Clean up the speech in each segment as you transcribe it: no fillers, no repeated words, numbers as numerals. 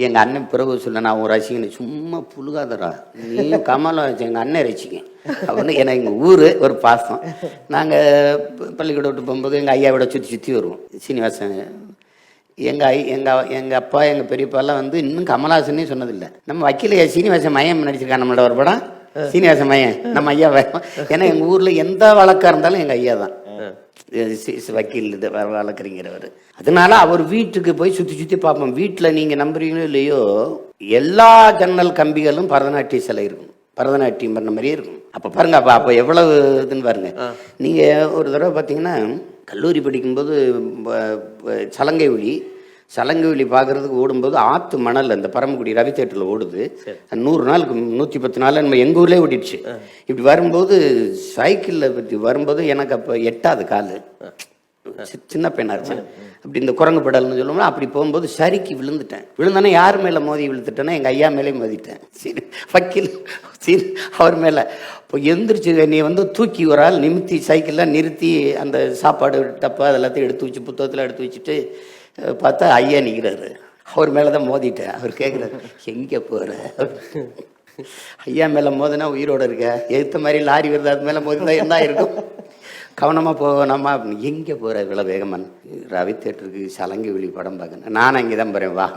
எங்கள் அண்ணன் பிறகு சொல்ல நான் ஒரு ரசிகனை சும்மா புழுகாதரா நீ கமலம் வச்சு எங்கள் அண்ணன் ரசிக்கேன் அப்படின்னு ஏன்னா எங்கள் ஊர் ஒரு பாசம். நாங்கள் பள்ளிக்கூடம் விட்டு போகும்போது எங்கள் ஐயாவோட சுற்றி வருவோம். சீனிவாசன் எங்கள் அப்பா எங்கள் பெரியப்பாலாம் வந்து இன்னும் கமலஹாசனே சொன்னதில்லை. நம்ம வக்கீல சீனிவாசன் மையம் நடிச்சிருக்கான் நம்மளோட ஒரு படம் சீனிவாசன் மையம் நம்ம ஐயா. ஏன்னா எங்கள் ஊரில் எந்த வழக்காக இருந்தாலும் எங்கள் ஐயா தான் வக்கீல் இது வளர்க்குறீங்கிறவர். அதனால அவர் வீட்டுக்கு போய் சுற்றி பார்ப்போம். வீட்டில் நீங்கள் நம்புறீங்களோ இல்லையோ எல்லா ஜன்னல் கம்பிகளும் பரதநாட்டிய சிலை இருக்கும். பரதநாட்டியம் பண்ண மாதிரியே இருக்கும். அப்போ பாருங்க, அப்போ எவ்வளவு இதுன்னு பாருங்க. நீங்கள் ஒரு தடவை பார்த்தீங்கன்னா கல்லூரி படிக்கும்போது சலங்கை ஒளி பார்க்கறதுக்கு ஓடும்போது ஆற்று மணல் அந்த பரமக்குடி ரவி தேட்டரில் ஓடுது. 100 நாளுக்கு 110 நாள் நம்ம எங்கள் ஊர்லேயே ஓடிடுச்சு. இப்படி வரும்போது சைக்கிளில் பற்றி வரும்போது எனக்கு அப்போ 8வது கால், சின்ன பெண்ணாக இருந்தேன். அப்படி இந்த குரங்கு படல்னு சொல்லுவோம்னா அப்படி போகும்போது சரிக்கு விழுந்தானே யார் மேலே மோதி விழுத்துட்டேன்னா எங்கள் ஐயா மேலே மோதிட்டேன். சரி வக்கீல் அவர் மேலே இப்போ எந்திரிச்சு நீ வந்து தூக்கி ஒரு ஆள் நிமித்தி சைக்கிளில் நிறுத்தி அந்த சாப்பாடு டப்பா அதெல்லாத்தையும் எடுத்து வச்சு புத்தகத்தில் எடுத்து வச்சுட்டு பார்த்தா ஐயா நிற்கிறாரு. அவர் மேலே தான் மோதிட்டேன். அவர் கேட்குறாரு எங்கே போகிற? ஐயா மேலே மோதினா உயிரோடு இருக்க, எடுத்த மாதிரி லாரி வருது அது மேலே மோதி தான் என்ன இருக்கும், கவனமாக போகணுமா அப்படின்னு. எங்கே போகிற இவ்வளோ வேகமான? ரவி தேட்டருக்கு சலங்கை ஒளி படம் பார்க்கணும். நான் அங்கே தான் போகிறேன் வா.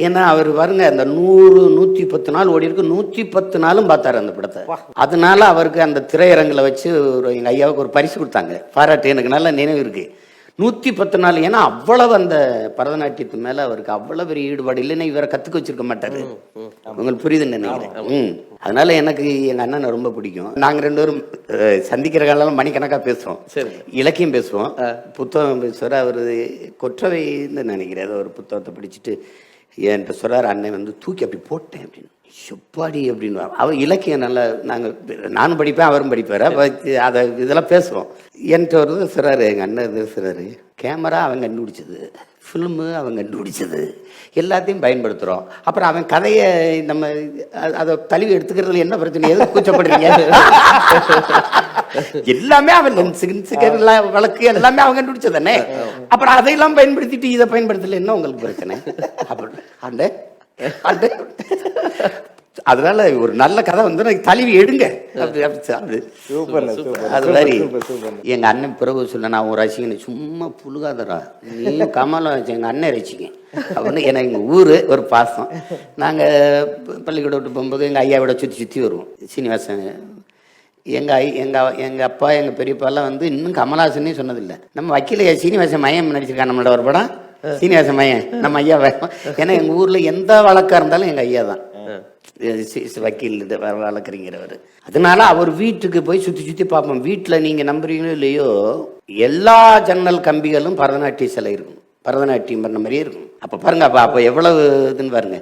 ஏன்னா அவர் பாருங்க அந்த 110 நாள் ஓடி இருக்கு, 110 நாளும் பார்த்தாரு அந்த படத்தை. அதனால அவருக்கு அந்த திரையரங்கில் வச்சு எங்கள் ஐயாவுக்கு ஒரு பரிசு கொடுத்தாங்க, பாராட்டு. எனக்கு நல்ல நினைவு இருக்கு. 110 நாள். ஏன்னா அவ்வளவு அந்த பரதநாட்டியத்து மேல அவருக்கு அவ்வளவு பெரிய ஈடுபாடு. இல்லைன்னா இவரை கத்துக்க வச்சிருக்க மாட்டாரு. உங்களுக்கு புரியுதுன்னு நினைக்கிறேன். அதனால எனக்கு எங்க அண்ணனை ரொம்ப பிடிக்கும். நாங்க 2 பேரும் சந்திக்கிற காலம் மணிக்கணக்கா பேசுவோம், இலக்கியம் பேசுவோம், புத்தகம் பேசுவார். அவரு கொற்றவைன்னு நினைக்கிறேன் ஒரு புத்தகத்தை பிடிச்சிட்டு என்கிட்ட சொல்றாரு, அண்ணன் வந்து தூக்கி அப்படி போட்டேன் அப்படின்னு. சுப்பாடி அப்படின்னு அவர் இலக்கியம் நல்லா நானும் படிப்பேன் அவரும் படிப்பார். அதை இதெல்லாம் பேசுவோம். என்கிட்ட ஒரு சொல்கிறாரு எங்கள் அண்ணன் இது சொல்கிறாரு, கேமரா அவன் கண்டுபிடிச்சது, ஃபில்மு அவன் கண்டுபிடிச்சது, எல்லாத்தையும் பயன்படுத்துகிறோம். அப்புறம் அவன் கதையை நம்ம அதை தழுவி எடுத்துக்கிறதுல என்ன பிரச்சனை, எது கூச்சப்படுறீங்க? எல்லாமே அவன் வழக்கு எல்லாமே அவன் கண்டுபிடிச்சது தானே. அப்புறம் அதையெல்லாம் பயன்படுத்திட்டு இதை பயன்படுத்தல என்ன உங்களுக்கு பிரச்சனை? அப்படி அந்த அதனால ஒரு நல்ல கதை வந்து தழுவி எடுங்க. அது மாதிரி எங்க அண்ணன் பிறகு சொல்ல நான் ஒரு ரசிகனை சும்மா புழுகாதரா நீ கமலம் வச்சு எங்க அண்ணன் ரசிக்கேன் அப்படின்னு. ஏன்னா எங்க ஊரு ஒரு பாசம். நாங்க பள்ளிக்கூடம் விட்டு போகும்போது எங்க ஐயாவோட சுற்றி வருவோம். சீனிவாசன் எங்க அப்பா எங்க பெரியப்பாலாம் வந்து இன்னும் கமலஹாசனே சொன்னதில்லை. நம்ம வக்கீல சீனிவாசன் மையம் நடிச்சிருக்கான் நம்மளோட ஒரு படம் சீனிவாசன் மையம் நம்ம ஐயா. ஏன்னா எங்க ஊர்ல எந்த வழக்கா இருந்தாலும் எங்க ஐயா தான் வக்கீல் இது வளர்க்குறீங்கிறவர். அதனால அவர் வீட்டுக்கு போய் சுற்றி பார்ப்போம். வீட்டில் நீங்க நம்புறீங்களோ இல்லையோ எல்லா ஜன்னல் கம்பிகளும் பரதநாட்டிய சிலை இருக்கும். பரதநாட்டியம் பண்ண மாதிரியே இருக்கும். அப்ப பாருங்க, அப்ப எவ்வளவு இதுன்னு பாருங்க.